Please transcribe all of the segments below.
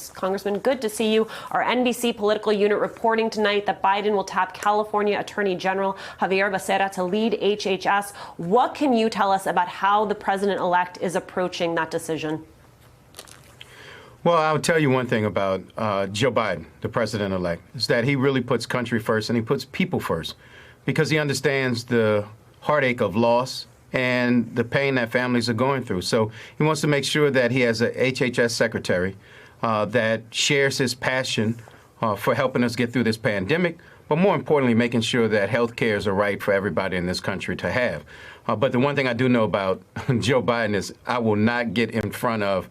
House. Congressman, good to see you. Our NBC political unit reporting tonight that Biden will tap California Attorney General Xavier Becerra to lead HHS. What can you tell us about how the president-elect is approaching that decision? Well, I'll tell you one thing about Joe Biden, the president-elect, is that he really puts country first and he puts people first because he understands the heartache of loss and the pain that families are going through. So he wants to make sure that he has a HHS secretary that shares his passion for helping us get through this pandemic, but more importantly, making sure that health care is a right for everybody in this country to have. But the one thing I do know about Joe Biden is I will not get in front of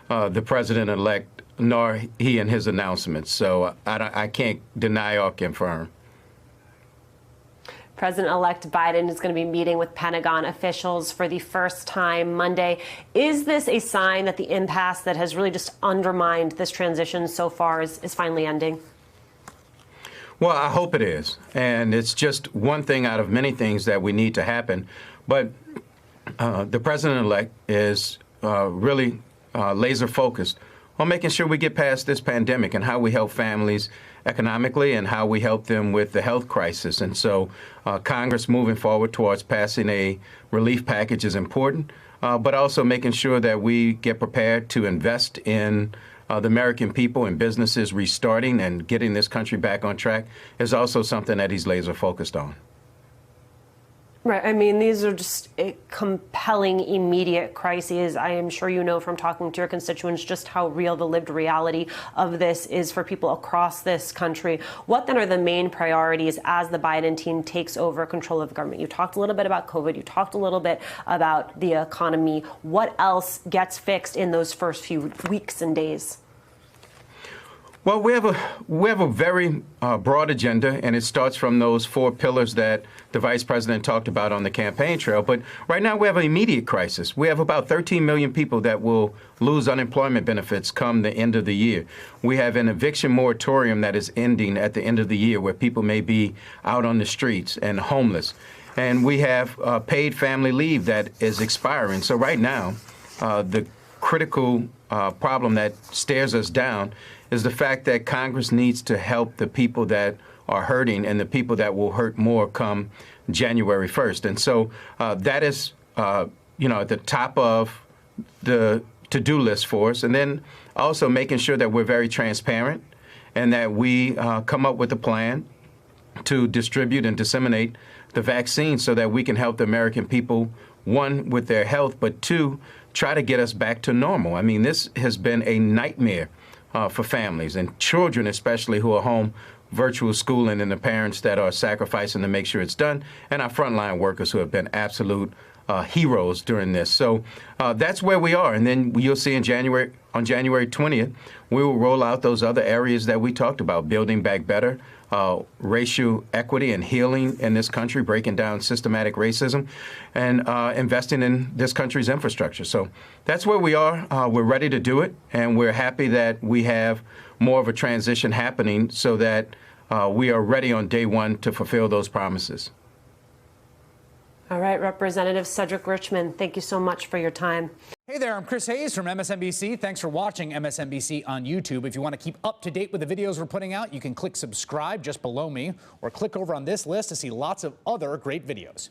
the president-elect, nor he and his announcements. So I can't deny or confirm. President-elect Biden is going to be meeting with Pentagon officials for the first time Monday. Is this a sign that the impasse that has really just undermined this transition so far is finally ending? Well, I hope it is. And it's just one thing out of many things that we need to happen. But the president-elect is really laser focused on making sure we get past this pandemic and how we help families economically and how we help them with the health crisis. And so Congress moving forward towards passing a relief package is important, but also making sure that we get prepared to invest in the American people and businesses restarting and getting this country back on track is also something that he's laser focused on. Right. I mean, these are just compelling, immediate crises. I am sure you know from talking to your constituents just how real the lived reality of this is for people across this country. What then are the main priorities as the Biden team takes over control of the government? You talked a little bit about COVID. You talked a little bit about the economy. What else gets fixed in those first few weeks and days? Well, we have a very broad agenda, and it starts from those 4 pillars that the vice president talked about on the campaign trail. But right now we have an immediate crisis. We have about 13 million people that will lose unemployment benefits come the end of the year. We have an eviction moratorium that is ending at the end of the year where people may be out on the streets and homeless. And we have paid family leave that is expiring. So right now, the critical problem that stares us down is the fact that Congress needs to help the people that are hurting and the people that will hurt more come January 1st. And so that is, at the top of the to-do list for us. And then also making sure that we're very transparent and that we come up with a plan to distribute and disseminate the vaccine so that we can help the American people, 1, with their health, but 2, try to get us back to normal. I mean, this has been a nightmare for families and children, especially who are home virtual schooling, and the parents that are sacrificing to make sure it's done, and our frontline workers who have been absolute heroes during this. So that's where we are. And then you'll see on January 20th, we will roll out those other areas that we talked about, building back better, racial equity and healing in this country, breaking down systematic racism, and investing in this country's infrastructure. So that's where we are. We're ready to do it, and we're happy that we have more of a transition happening so that we are ready on day 1 to fulfill those promises. All right, Representative Cedric Richmond, thank you so much for your time. Hey there, I'm Chris Hayes from MSNBC. Thanks for watching MSNBC on YouTube. If you want to keep up to date with the videos we're putting out, you can click subscribe just below me or click over on this list to see lots of other great videos.